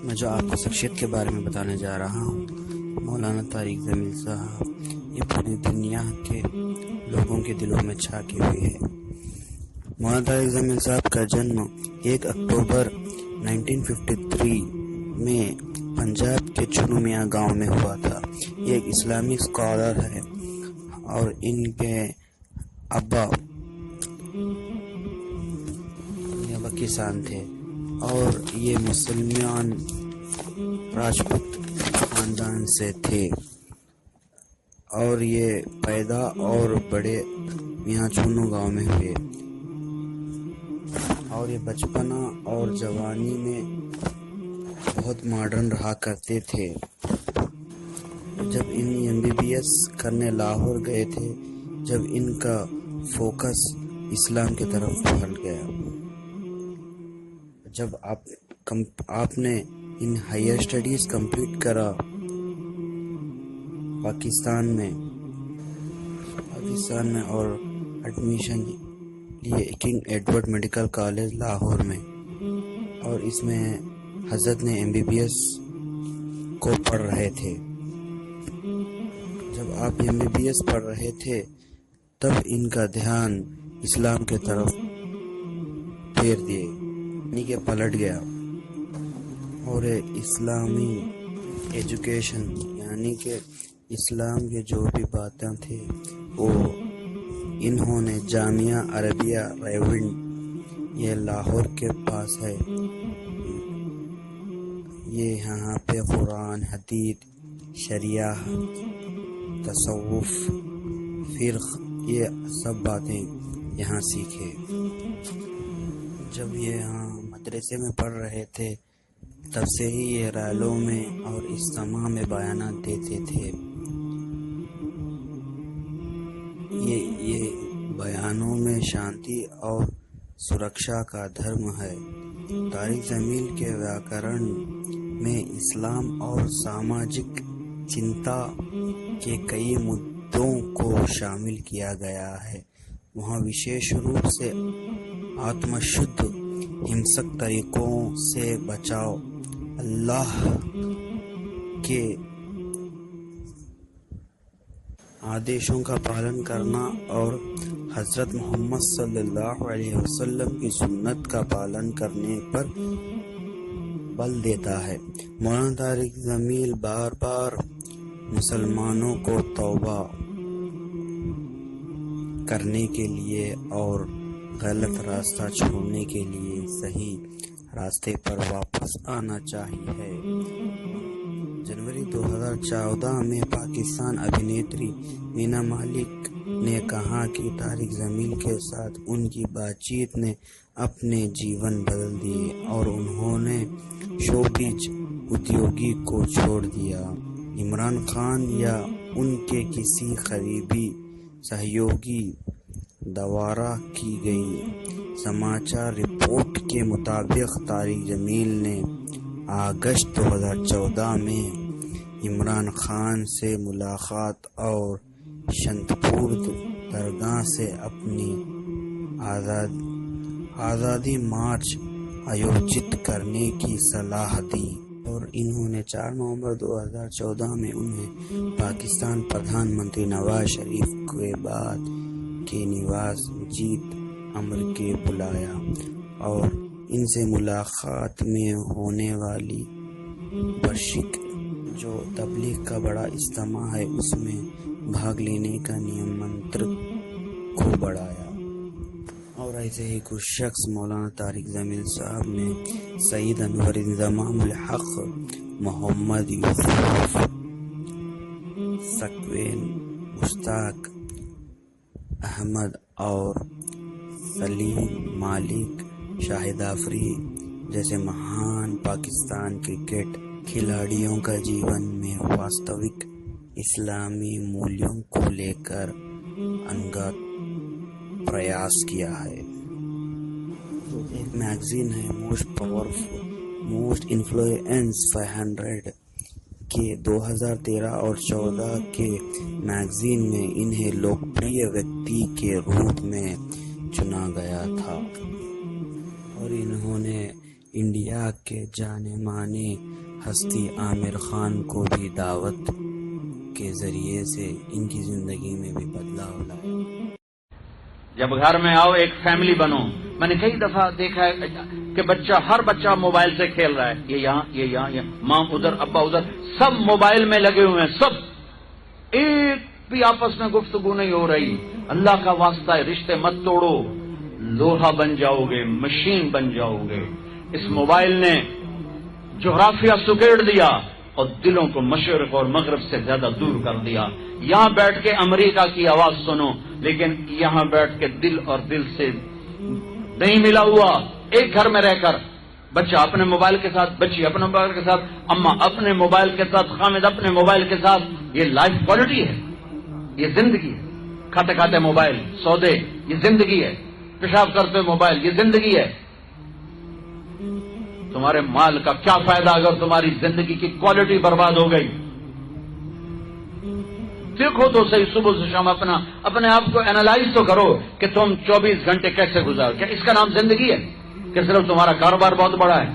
میں جو آپ کو شخصیت کے بارے میں بتانے جا رہا ہوں، مولانا طارق جمیل صاحب، یہ پوری دنیا کے لوگوں کے دلوں میں چھا کے ہوئے ہے۔ مولانا طارق جمیل صاحب کا جنم 1 اکتوبر 1953 میں پنجاب کے چنو میاں گاؤں میں ہوا تھا۔ یہ ایک اسلامی اسکالر ہے اور ان کے ابا کسان تھے اور یہ مسلمان راجپوت خاندان سے تھے، اور یہ پیدا اور بڑے میاں چنو گاؤں میں ہوئے، اور یہ بچپنا اور جوانی میں بہت ماڈرن رہا کرتے تھے۔ جب ان MBBS کرنے لاہور گئے تھے، جب ان کا فوکس اسلام کی طرف پھل گیا، جب آپ نے ان ہائر اسٹڈیز کمپلیٹ کرا پاکستان میں اور ایڈمیشن لیے king Edward medical college Lahore میں، اور اس میں حضرت نے MBBS کو پڑھ رہے تھے۔ جب آپ MBBS پڑھ رہے تھے تب ان کا دھیان اسلام کی طرف پھیر دیے، یعنی کہ پلٹ گیا، اور اسلامی ایجوکیشن یعنی کہ اسلام کے جو بھی باتیں تھے وہ انہوں نے جامعہ عربیہ راولپنڈی، یہ لاہور کے پاس ہے، یہ یہاں پہ قرآن، حدیث، شریعہ، تصوف، فقہ، یہ سب باتیں یہاں سیکھے۔ جب یہ یہاں مدرسے میں پڑھ رہے تھے تب سے ہی یہ ریلوں میں اور اجتماع میں بیانات دیتے تھے۔ یہ بیانوں میں شانتی اور سرکشا کا دھرم ہے۔ طارق جمیل کے ویاکرن میں اسلام اور سماجک چنتا کے کئی مدعوں کو شامل کیا گیا ہے۔ وہاں وشیش روپ سے آتم شدھ، ہمسک طریقوں سے بچاؤ، اللہ کے آدیشوں کا پالن کرنا اور حضرت محمد صلی اللہ علیہ وسلم کی سنت کا پالن کرنے پر بل دیتا ہے۔ مولانا طارق جمیل بار بار مسلمانوں کو توبہ کرنے کے لیے اور غلط راستہ چھوڑنے کے لیے صحیح راستے پر واپس آنا چاہیے۔ جنوری 2014 میں پاکستانی ابھینیتری مینا مالک نے کہا کہ طارق جمیل کے ساتھ ان کی بات چیت نے اپنے جیون بدل دیے اور انہوں نے شوبز ادیوگی کو چھوڑ دیا۔ عمران خان یا ان کے کسی قریبی سہیوگی دوارا کی گئی سماچار رپورٹ کے مطابق طارق جمیل نے اگست 2014 میں عمران خان سے ملاقات اور شنتپور درگاہ سے اپنی آزادی مارچ آیوجت کرنے کی صلاح دی، اور انہوں نے 4 نومبر 2014 میں انہیں پاکستان پردھان منتری نواز شریف کے بعد کے نواز مجید امر کے بلایا اور ان سے ملاقات میں ہونے والی برشک جو تبلیغ کا بڑا اجتماع ہے اس میں بھاگ لینے کا نمنترن کو بڑھایا۔ اور ایسے ہی کچھ شخص مولانا طارق جمیل صاحب نے سید انور انضمام الحق، محمد یوسف سکوین، مشتاق احمد اور سلیم مالک، شاہد آفریدی جیسے مہان پاکستان کرکٹ کھلاڑیوں کا جیون میں واستوک اسلامی مولیوں کو لے کر انگت پریاس کیا ہے۔ ایک میگزین ہے موسٹ پاورفل موسٹ انفلوئنس 500 کے 2013 اور 14 کے میگزین میں انہیں لوکپریہ ویکتی کے روپ میں چنا گیا تھا، اور انہوں نے انڈیا کے جانے مانے ہستی عامر خان کو بھی دعوت کے ذریعے سے ان کی زندگی میں بھی بدلاؤ لائے۔ جب گھر میں آؤ ایک فیملی بنو، میں نے کئی دفعہ دیکھا ہے کہ ہر بچہ موبائل سے کھیل رہا ہے، یہ یہاں ماں ادھر ابا ادھر، سب موبائل میں لگے ہوئے ہیں، سب ایک بھی آپس میں گفتگو نہیں ہو رہی۔ اللہ کا واسطہ ہے، رشتے مت توڑو، لوہا بن جاؤ گے، مشین بن جاؤ گے۔ اس موبائل نے جغرافیہ سکیڑ دیا اور دلوں کو مشرق اور مغرب سے زیادہ دور کر دیا۔ یہاں بیٹھ کے امریکہ کی آواز سنو، لیکن یہاں بیٹھ کے دل اور دل سے نہیں ملا ہوا۔ ایک گھر میں رہ کر بچہ اپنے موبائل کے ساتھ، بچی اپنے موبائل کے ساتھ، اماں اپنے موبائل کے ساتھ، خامد اپنے موبائل کے ساتھ، یہ لائف کوالٹی ہے، یہ زندگی ہے۔ کھاتے کھاتے موبائل، سودے، یہ زندگی ہے۔ پیشاب کرتے موبائل، یہ زندگی ہے۔ تمہارے مال کا کیا فائدہ اگر تمہاری زندگی کی کوالٹی برباد ہو گئی؟ دیکھو تو صحیح، صبح سے شام اپنے آپ کو اینالائز تو کرو کہ تم 24 گھنٹے کیسے گزار۔ کیا اس کا نام زندگی ہے کہ صرف تمہارا کاروبار بہت بڑا ہے،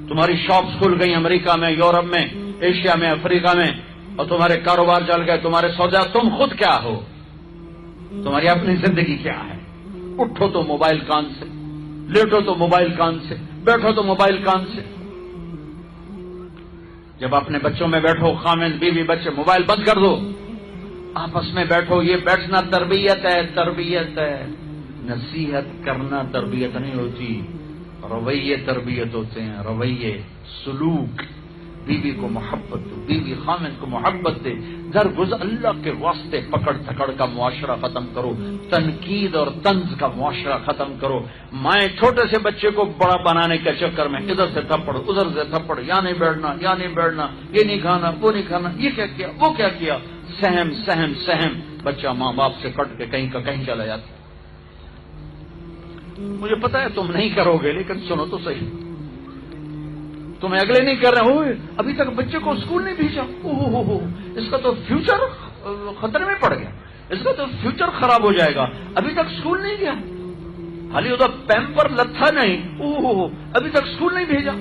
تمہاری شاپس کھل گئی امریکہ میں، یورپ میں، ایشیا میں، افریقہ میں، اور تمہارے کاروبار چل گئے، تمہارے سودا؟ تم خود کیا ہو؟ تمہاری اپنی زندگی کیا ہے؟ اٹھو تو موبائل کان سے، لیٹو تو موبائل کان سے، بیٹھو تو موبائل کان سے۔ جب اپنے بچوں میں بیٹھو، خامد بیوی بچے، موبائل بند کر دو، آپس میں بیٹھو۔ یہ بیٹھنا تربیت ہے، تربیت ہے۔ نصیحت کرنا تربیت نہیں ہوتی، رویے تربیت ہوتے ہیں، رویے، سلوک۔ بیوی کو محبت دو، بیوی خامد کو محبت دے، درگزر اللہ کے واسطے پکڑ تھکڑ کا معاشرہ ختم کرو، تنقید اور طنز کا معاشرہ ختم کرو۔ مائیں چھوٹے سے بچے کو بڑا بنانے کے چکر میں ادھر سے تھپڑ ادھر سے تھپڑ، یہاں نہیں بیٹھنا، یہاں نہیں بیٹھنا، یہ نہیں کھانا، وہ نہیں کھانا، یہ کیا کیا، وہ کیا کیا، سہم سہم سہم۔ بچہ ماں باپ سے کٹ کے کہیں کا کہیں چلا جاتا۔ مجھے پتا ہے تم نہیں کرو گے، لیکن سنو تو صحیح، تمہیں اگلے نہیں کر رہے ہو، ابھی تک بچے کو اسکول نہیں بھیجا، ہو اس کا تو فیوچر خطرے میں پڑ گیا، اس کا تو فیوچر خراب ہو جائے گا، ابھی تک اسکول نہیں گیا، خالی ادھر پیمپر لتھا نہیں، ابھی تک اسکول نہیں بھیجا۔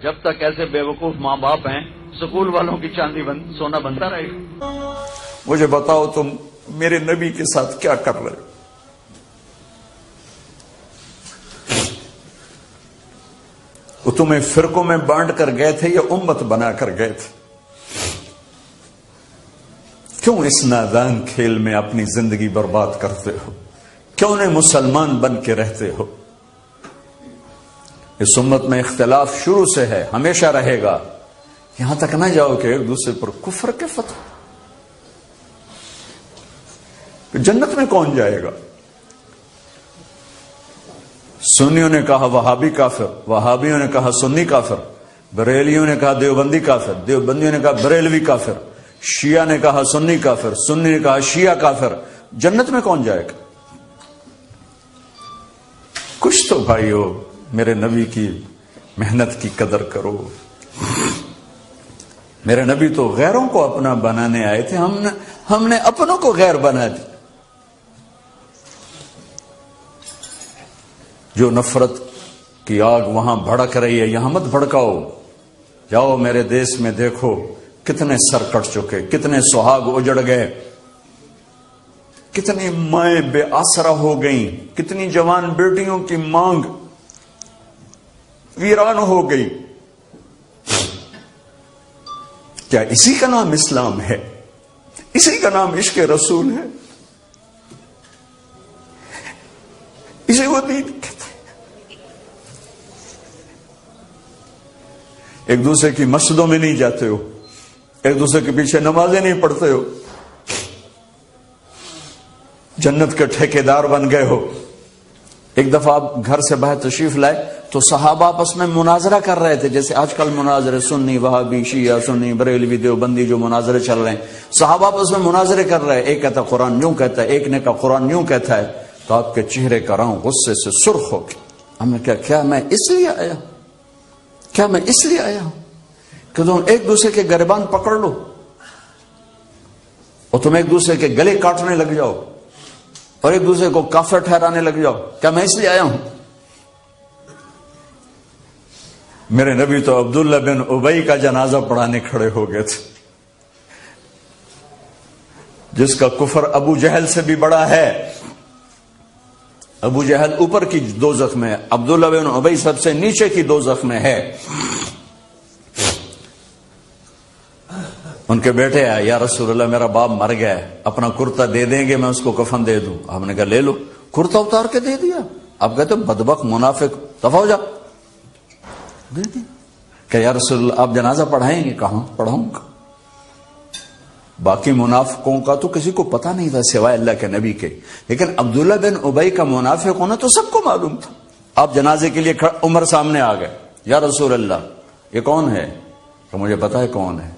جب تک ایسے بیوقوف ماں باپ ہیں، اسکول والوں کی چاندی سونا بنتا رہے گا۔ مجھے بتاؤ تم میرے نبی کے ساتھ کیا کر رہے ہو؟ وہ تمہیں فرقوں میں بانٹ کر گئے تھے یا امت بنا کر گئے تھے؟ کیوں اس نادان کھیل میں اپنی زندگی برباد کرتے ہو؟ کیوں نہیں مسلمان بن کے رہتے ہو؟ اس امت میں اختلاف شروع سے ہے، ہمیشہ رہے گا، یہاں تک نہ جاؤ کہ ایک دوسرے پر کفر کے فتوے۔ جنت میں کون جائے گا؟ سنیوں نے کہا وہابی کافر، وہابیوں نے کہا سنی کافر، بریلیوں نے کہا دیوبندی کافر، دیوبندیوں نے کہا بریلوی کافر، شیعہ نے کہا سنی کافر، سنی نے کہا شیعہ کافر۔ جنت میں کون جائے گا؟ کچھ تو بھائیو میرے نبی کی محنت کی قدر کرو۔ میرے نبی تو غیروں کو اپنا بنانے آئے تھے، ہم نے اپنوں کو غیر بنا دی۔ جو نفرت کی آگ وہاں بھڑک رہی ہے، یہاں مت بھڑکاؤ۔ جاؤ میرے دیس میں دیکھو کتنے سر کٹ چکے، کتنے سہاگ اجڑ گئے، کتنی مائیں بے آسرا ہو گئیں، کتنی جوان بیٹیوں کی مانگ ویران ہو گئی۔ کیا اسی کا نام اسلام ہے؟ اسی کا نام عشق رسول ہے؟ اسے وہ دین کہتے ہیں؟ ایک دوسرے کی مسجدوں میں نہیں جاتے ہو، ایک دوسرے کے پیچھے نمازیں نہیں پڑھتے ہو، جنت کے ٹھیکیدار بن گئے ہو۔ ایک دفعہ آپ گھر سے باہر تشریف لائے تو صحابہ آپس میں مناظرہ کر رہے تھے، جیسے آج کل مناظرے سنی وہابی شیعہ سنی بریلوی دیوبندی جو مناظرے چل رہے ہیں، صحابہ آپس میں مناظرے کر رہے ہیں۔ ایک کہتا قرآن یوں کہتا ہے، ایک نے کہا قرآن یوں کہتا ہے، تو آپ کے چہرے کا رنگ غصے سے سرخ ہو گیا۔ ہم نے کہا کیا میں اس لیے آیا ہوں، کیا میں اس لیے آیا ہوں کہ تم ایک دوسرے کے گریبان پکڑ لو اور تم ایک دوسرے کے گلے کاٹنے لگ جاؤ اور ایک دوسرے کو کافر ٹھہرانے لگ جاؤ؟ کیا میں اس لیے آیا ہوں؟ میرے نبی تو عبداللہ بن ابی کا جنازہ پڑھانے کھڑے ہو گئے تھے، جس کا کفر ابو جہل سے بھی بڑا ہے۔ ابو جہل اوپر کی دوزخ میں، عبداللہ بن ابی سب سے نیچے کی دوزخ میں ہے۔ ان کے بیٹے آئے، یا رسول اللہ میرا باپ مر گیا ہے، اپنا کرتا دے دیں گے، میں اس کو کفن دے دوں۔ آپ نے کہا لے لو، کرتا اتار کے دے دیا۔ آپ کہتے بدبخت منافق، دفع ہو جا، دے دی۔ کہ یا رسول اللہ آپ جنازہ پڑھائیں گے؟ کہاں پڑھاؤں گا۔ باقی منافقوں کا تو کسی کو پتا نہیں تھا سوائے اللہ کے نبی کے، لیکن عبداللہ بن ابی کا منافق ہونا تو سب کو معلوم تھا۔ آپ جنازے کے لیے عمر سامنے آ گئے، یا رسول اللہ یہ کون ہے؟ کہ مجھے پتا ہے کون ہے،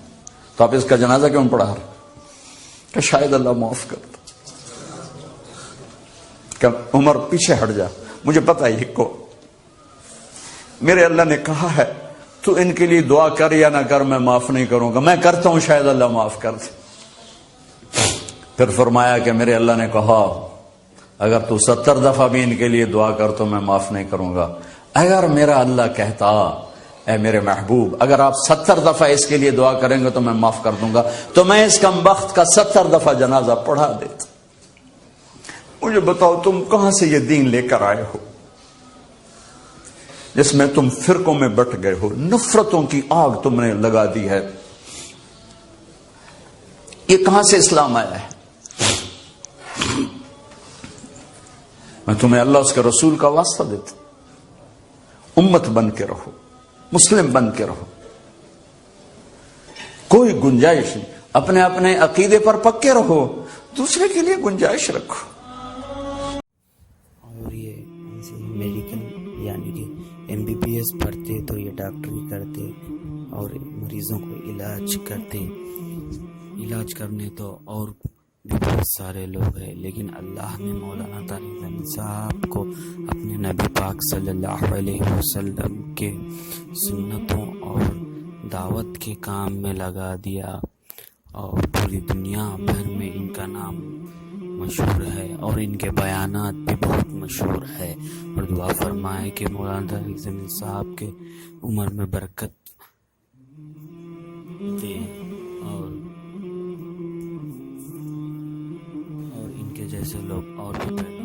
تو آپ اس کا جنازہ کیوں پڑھا رہے؟ کہ شاید اللہ معاف کرتا۔ کہ عمر پیچھے ہٹ جا، مجھے پتا ہے یہ کو، میرے اللہ نے کہا ہے تو ان کے لیے دعا کر یا نہ کر، میں معاف نہیں کروں گا، میں کرتا ہوں شاید اللہ معاف کر دے۔ پھر فرمایا کہ میرے اللہ نے کہا اگر تو 70 دفعہ بھی ان کے لیے دعا کر تو میں معاف نہیں کروں گا۔ اگر میرا اللہ کہتا اے میرے محبوب اگر آپ 70 دفعہ اس کے لیے دعا کریں گے تو میں معاف کر دوں گا، تو میں اس کمبخت کا 70 دفعہ جنازہ پڑھا دیتا۔ مجھے بتاؤ تم کہاں سے یہ دین لے کر آئے ہو جس میں تم فرقوں میں بٹ گئے ہو، نفرتوں کی آگ تم نے لگا دی ہے، یہ کہاں سے اسلام آیا ہے؟ میں تمہیں اللہ اس کے رسول کا واسطہ دیتا، امت بن کے رہو، مسلم بن کے رہو، کوئی گنجائش نہیں، اپنے اپنے عقیدے پر پکے رہو، دوسرے کے لیے گنجائش رکھو۔ اور یہ میڈیکل یعنی کہ MBBS پڑھتے تو یہ ڈاکٹری کرتے اور مریضوں کو علاج کرتے، علاج کرنے تو اور بھی بہت سارے لوگ ہیں، لیکن اللہ نے مولانا طارق زمین صاحب کو اپنے نبی پاک صلی اللہ علیہ وسلم کے سنتوں اور دعوت کے کام میں لگا دیا، اور پوری دنیا بھر میں ان کا نام مشہور ہے اور ان کے بیانات بھی بہت مشہور ہے۔ اور دعا فرمائے کہ مولانا طارق زمین صاحب کے عمر میں برکت دے اور ان کے جیسے لوگ اور بھی پیدا